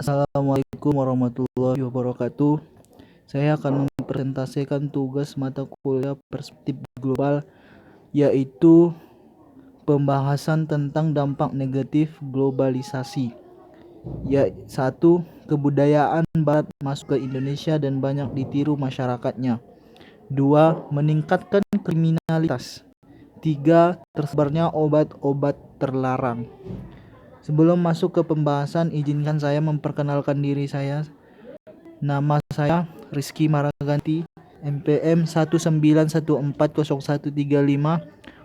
Assalamualaikum warahmatullahi wabarakatuh. Saya akan mempresentasikan tugas mata kuliah perspektif global, yaitu pembahasan tentang dampak negatif globalisasi. Ya, 1. Kebudayaan Barat masuk ke Indonesia dan banyak ditiru masyarakatnya. 2. Meningkatkan kriminalitas. 3. Tersebarnya obat-obat terlarang. Sebelum masuk ke pembahasan, izinkan saya memperkenalkan diri saya. Nama saya Rizky Maraganti, NPM 191401335,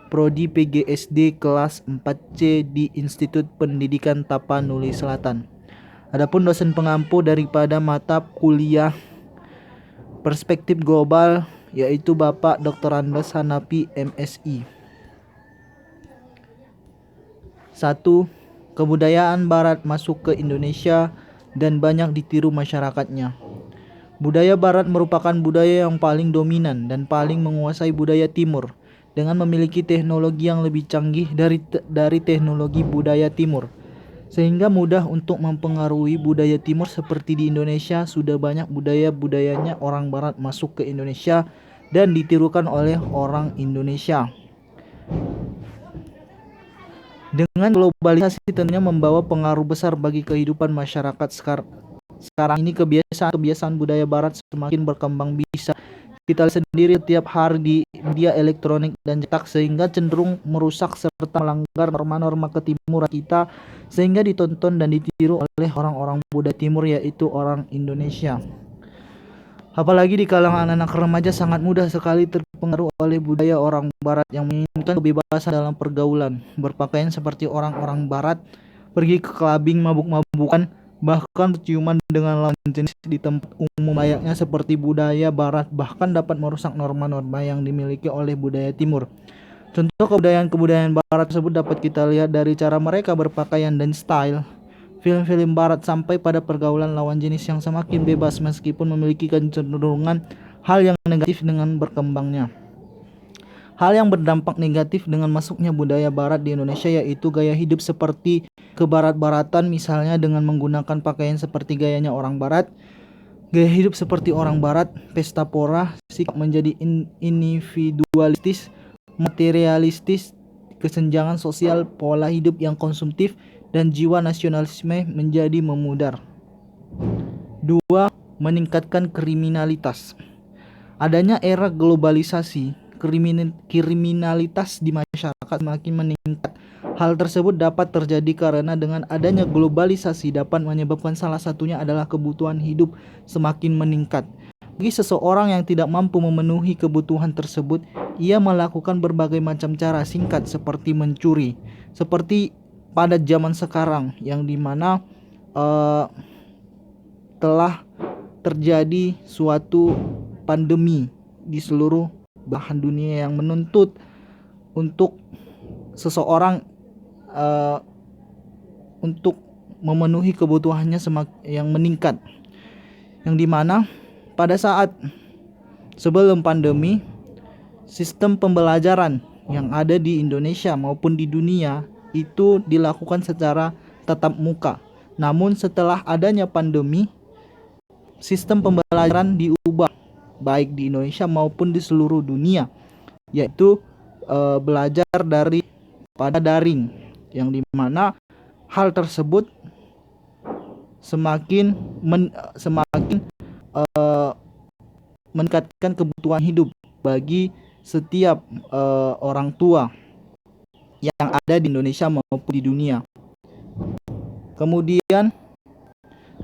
Prodi PGSD kelas 4C di Institut Pendidikan Tapanuli Selatan. Adapun dosen pengampu daripada mata kuliah Perspektif Global yaitu Bapak Dr. Andes Hanafi MSI. 1. Kebudayaan Barat masuk ke Indonesia dan banyak ditiru masyarakatnya. Budaya Barat merupakan budaya yang paling dominan dan paling menguasai budaya Timur, dengan memiliki teknologi yang lebih canggih dari teknologi budaya Timur, sehingga mudah untuk mempengaruhi budaya Timur. Seperti di Indonesia, sudah banyak budayanya orang Barat masuk ke Indonesia dan ditirukan oleh orang Indonesia. Dengan globalisasi tentunya membawa pengaruh besar bagi kehidupan masyarakat sekarang ini. Kebiasaan budaya Barat semakin berkembang, bisa kita sendiri setiap hari di media elektronik dan cetak, sehingga cenderung merusak serta melanggar norma-norma ketimuran kita, sehingga ditonton dan ditiru oleh orang-orang budaya Timur, yaitu orang Indonesia. Apalagi di kalangan anak remaja sangat mudah sekali terpengaruh oleh budaya orang Barat yang menginginkan kebebasan dalam pergaulan, berpakaian seperti orang-orang Barat, pergi ke clubbing, mabuk-mabukan, bahkan ciuman dengan lawan jenis di tempat umum layaknya seperti budaya Barat, bahkan dapat merusak norma-norma yang dimiliki oleh budaya Timur. Contoh kebudayaan Barat tersebut dapat kita lihat dari cara mereka berpakaian dan style film-film Barat, sampai pada pergaulan lawan jenis yang semakin bebas meskipun memiliki kecenderungan hal yang negatif dengan berkembangnya. Hal yang berdampak negatif dengan masuknya budaya Barat di Indonesia yaitu gaya hidup seperti kebarat-baratan, misalnya dengan menggunakan pakaian seperti gayanya orang Barat, gaya hidup seperti orang Barat, pesta pora, sikap menjadi individualistis, materialistis, kesenjangan sosial, pola hidup yang konsumtif, dan jiwa nasionalisme menjadi memudar. 2. Meningkatkan kriminalitas. Adanya era globalisasi, kriminalitas di masyarakat semakin meningkat. Hal tersebut dapat terjadi karena dengan adanya globalisasi dapat menyebabkan salah satunya adalah kebutuhan hidup semakin meningkat. Bagi seseorang yang tidak mampu memenuhi kebutuhan tersebut, ia melakukan berbagai macam cara singkat seperti mencuri, seperti pada zaman sekarang yang dimana telah terjadi suatu pandemi di seluruh belahan dunia yang menuntut untuk seseorang untuk memenuhi kebutuhannya yang meningkat, yang dimana pada saat sebelum pandemi sistem pembelajaran yang ada di Indonesia maupun di dunia itu dilakukan secara tatap muka. Namun setelah adanya pandemi, sistem pembelajaran diubah baik di Indonesia maupun di seluruh dunia, yaitu belajar pada daring, yang dimana hal tersebut semakin meningkatkan kebutuhan hidup bagi setiap orang tua yang ada di Indonesia maupun di dunia. Kemudian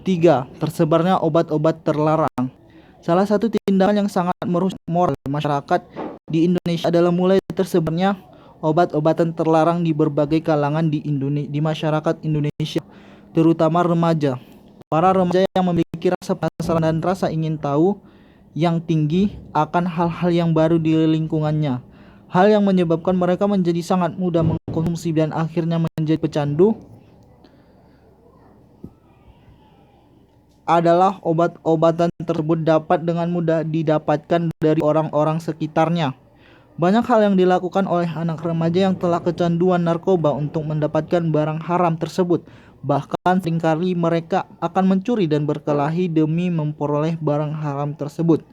3. Tersebarnya obat-obat terlarang. Salah satu tindakan yang sangat merusak moral masyarakat di Indonesia adalah mulai tersebarnya obat-obatan terlarang di berbagai kalangan di masyarakat Indonesia, terutama remaja. Para remaja yang memiliki rasa penasaran dan rasa ingin tahu yang tinggi akan hal-hal yang baru di lingkungannya. Hal yang menyebabkan mereka menjadi sangat mudah mengkonsumsi dan akhirnya menjadi pecandu adalah obat-obatan tersebut dapat dengan mudah didapatkan dari orang-orang sekitarnya. Banyak hal yang dilakukan oleh anak remaja yang telah kecanduan narkoba untuk mendapatkan barang haram tersebut. Bahkan seringkali mereka akan mencuri dan berkelahi demi memperoleh barang haram tersebut.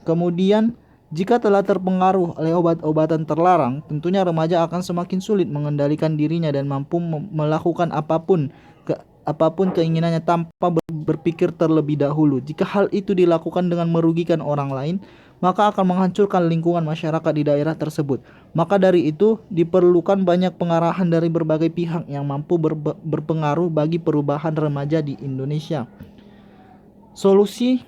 Kemudian, jika telah terpengaruh oleh obat-obatan terlarang, tentunya remaja akan semakin sulit mengendalikan dirinya dan mampu melakukan apapun keinginannya tanpa berpikir terlebih dahulu. Jika hal itu dilakukan dengan merugikan orang lain, maka akan menghancurkan lingkungan masyarakat di daerah tersebut. Maka dari itu, diperlukan banyak pengarahan dari berbagai pihak yang mampu berpengaruh bagi perubahan remaja di Indonesia. Solusi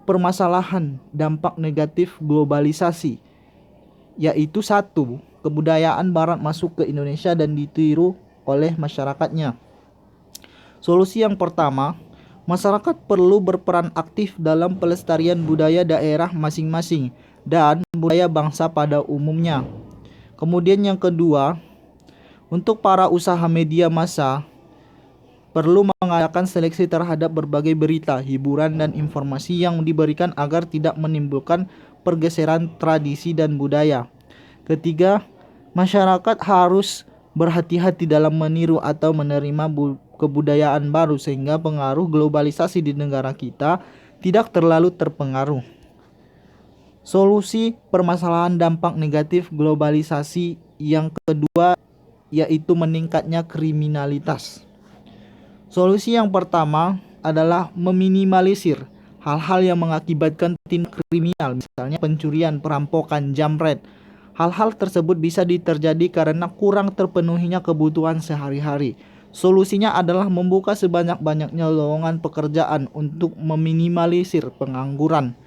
permasalahan dampak negatif globalisasi, yaitu satu, kebudayaan barat masuk ke Indonesia dan ditiru oleh masyarakatnya. Solusi yang pertama, masyarakat perlu berperan aktif dalam pelestarian budaya daerah masing-masing dan budaya bangsa pada umumnya. Kemudian yang kedua, untuk para usaha media massa perlu mengadakan seleksi terhadap berbagai berita, hiburan, dan informasi yang diberikan agar tidak menimbulkan pergeseran tradisi dan budaya. Ketiga, masyarakat harus berhati-hati dalam meniru atau menerima kebudayaan baru sehingga pengaruh globalisasi di negara kita tidak terlalu terpengaruh. Solusi permasalahan dampak negatif globalisasi yang kedua yaitu meningkatnya kriminalitas. Solusi yang pertama adalah meminimalisir hal-hal yang mengakibatkan tindak kriminal, misalnya pencurian, perampokan, jamret. Hal-hal tersebut bisa terjadi karena kurang terpenuhinya kebutuhan sehari-hari. Solusinya adalah membuka sebanyak-banyaknya lowongan pekerjaan untuk meminimalisir pengangguran.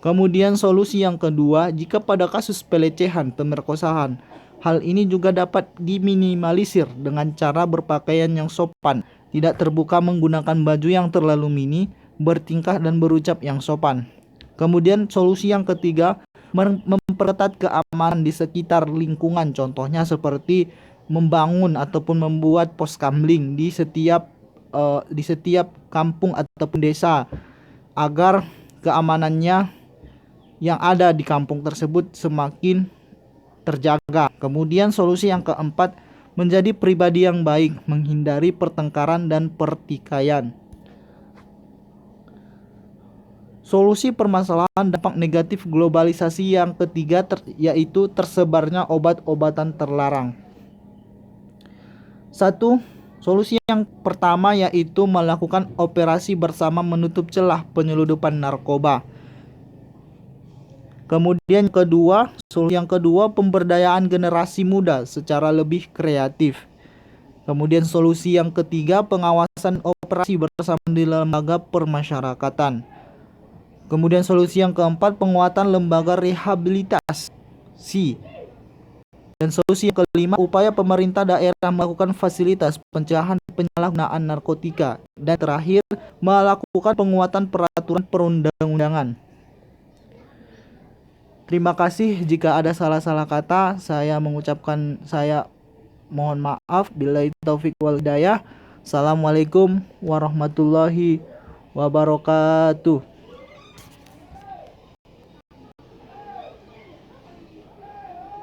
Kemudian solusi yang kedua, jika pada kasus pelecehan, pemerkosaan, hal ini juga dapat diminimalisir dengan cara berpakaian yang sopan, tidak terbuka, menggunakan baju yang terlalu mini, bertingkah dan berucap yang sopan. Kemudian solusi yang ketiga, memperketat keamanan di sekitar lingkungan, contohnya seperti membangun ataupun membuat pos kamling di setiap kampung ataupun desa agar keamanannya yang ada di kampung tersebut semakin terjaga. Kemudian solusi yang keempat, menjadi pribadi yang baik, menghindari pertengkaran dan pertikaian. Solusi permasalahan dampak negatif globalisasi yang ketiga yaitu tersebarnya obat-obatan terlarang. Satu, solusi yang pertama yaitu melakukan operasi bersama menutup celah penyelundupan narkoba. Kemudian solusi yang kedua pemberdayaan generasi muda secara lebih kreatif. Kemudian solusi yang ketiga pengawasan operasi bersama di lembaga permasyarakatan. Kemudian solusi yang keempat penguatan lembaga rehabilitasi. Dan solusi yang kelima upaya pemerintah daerah melakukan fasilitas pencegahan penyalahgunaan narkotika. Dan terakhir melakukan penguatan peraturan perundang-undangan. Terima kasih jika ada salah-salah kata. Saya mohon maaf. Billahi taufik wal hidayah. Assalamualaikum warahmatullahi wabarakatuh.